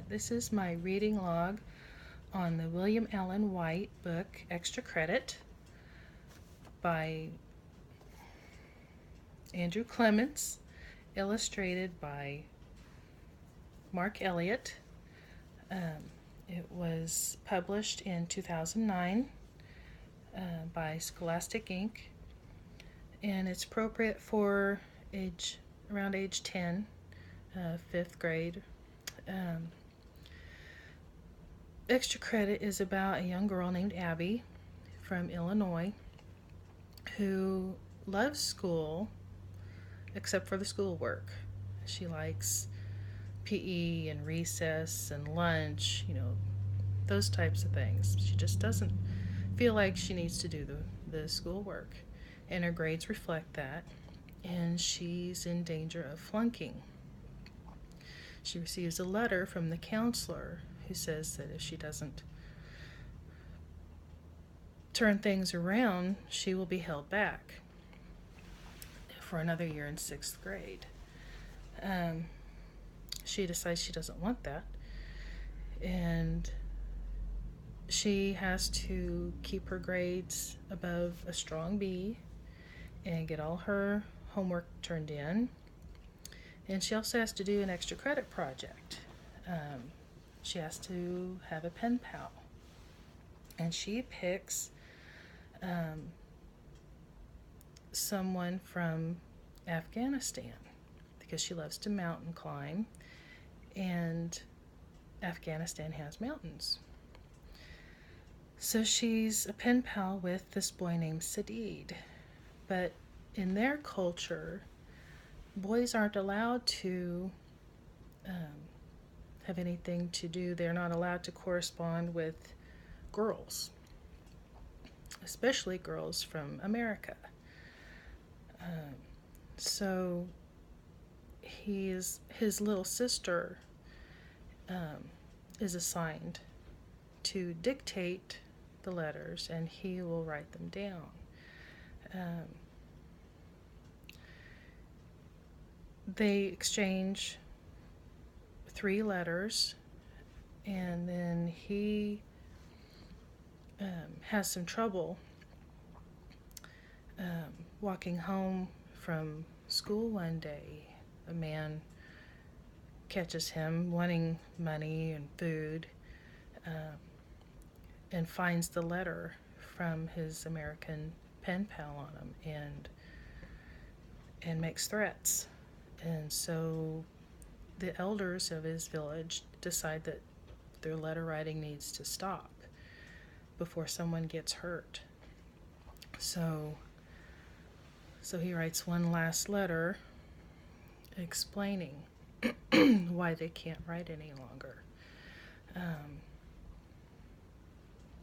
This is my reading log on the William Allen White book, Extra Credit, by Andrew Clements, illustrated by Mark Elliott. It was published in 2009 by Scholastic Inc. And it's appropriate for around age 10, 5th grade. Extra Credit is about a young girl named Abby from Illinois who loves school except for the schoolwork. She likes PE and recess and lunch, those types of things. She just doesn't feel like she needs to do the schoolwork, and her grades reflect that, and she's in danger of flunking. She receives a letter from the counselor who says that if she doesn't turn things around, she will be held back for another year in 6th grade. She decides she doesn't want that, and she has to keep her grades above a strong B and get all her homework turned in. And she also has to do an extra credit project. She has to have a pen pal. And she picks someone from Afghanistan because she loves to mountain climb, and Afghanistan has mountains. So she's a pen pal with this boy named Sadid. But in their culture, boys aren't allowed to have anything to do. They're not allowed to correspond with girls, especially girls from America. So his little sister is assigned to dictate the letters, and he will write them down. They exchange 3 letters, and then he has some trouble walking home from school one day. A man catches him wanting money and food, and finds the letter from his American pen pal on him, and makes threats. And so the elders of his village decide that their letter writing needs to stop before someone gets hurt. So he writes one last letter explaining why they can't write any longer.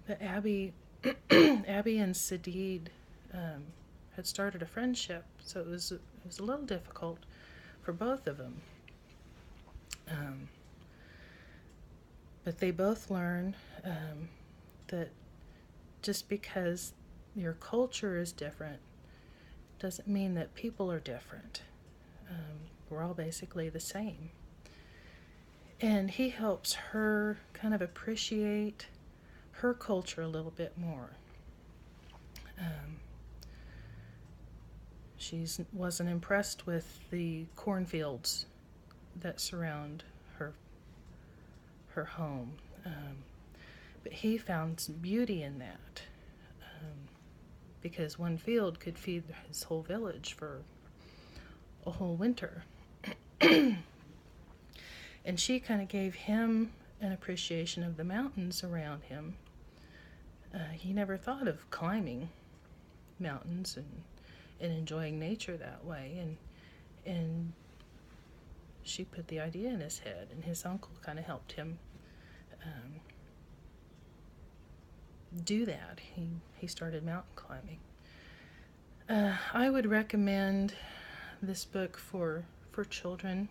But Abby and Sadid had started a friendship, so it was a little difficult for both of them. But they both learn that just because your culture is different doesn't mean that people are different. We're all basically the same. And he helps her kind of appreciate her culture a little bit more. She wasn't impressed with the cornfields that surround her home, but he found some beauty in that, because one field could feed his whole village for a whole winter. And she kind of gave him an appreciation of the mountains around him. He never thought of climbing mountains and enjoying nature that way, and she put the idea in his head, and his uncle kind of helped him do that. He started mountain climbing. I would recommend this book for children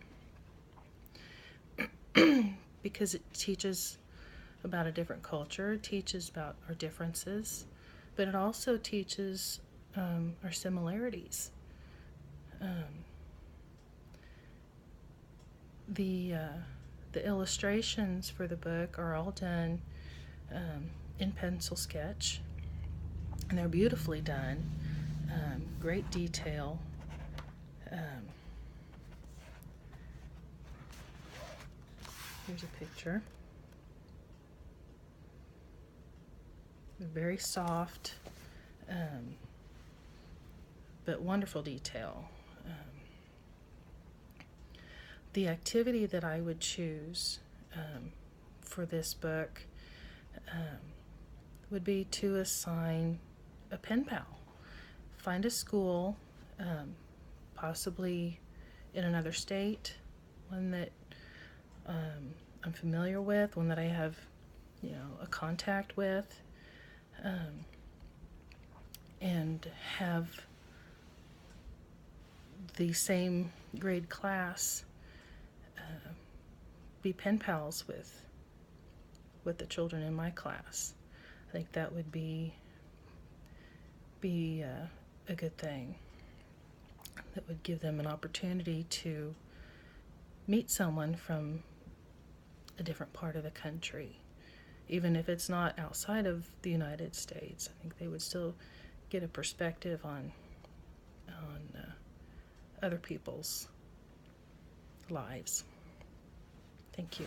because it teaches about a different culture, it teaches about our differences, but it also teaches our similarities. The The illustrations for the book are all done in pencil sketch, and they're beautifully done. Great detail. Here's a picture. Very soft, but wonderful detail. The activity that I would choose for this book would be to assign a pen pal. Find a school, possibly in another state, one that I'm familiar with, one that I have, a contact with, and have the same grade class be pen pals with the children in my class. I think that would be a good thing. That would give them an opportunity to meet someone from a different part of the country. Even if it's not outside of the United States, I think they would still get a perspective on other people's lives. Thank you.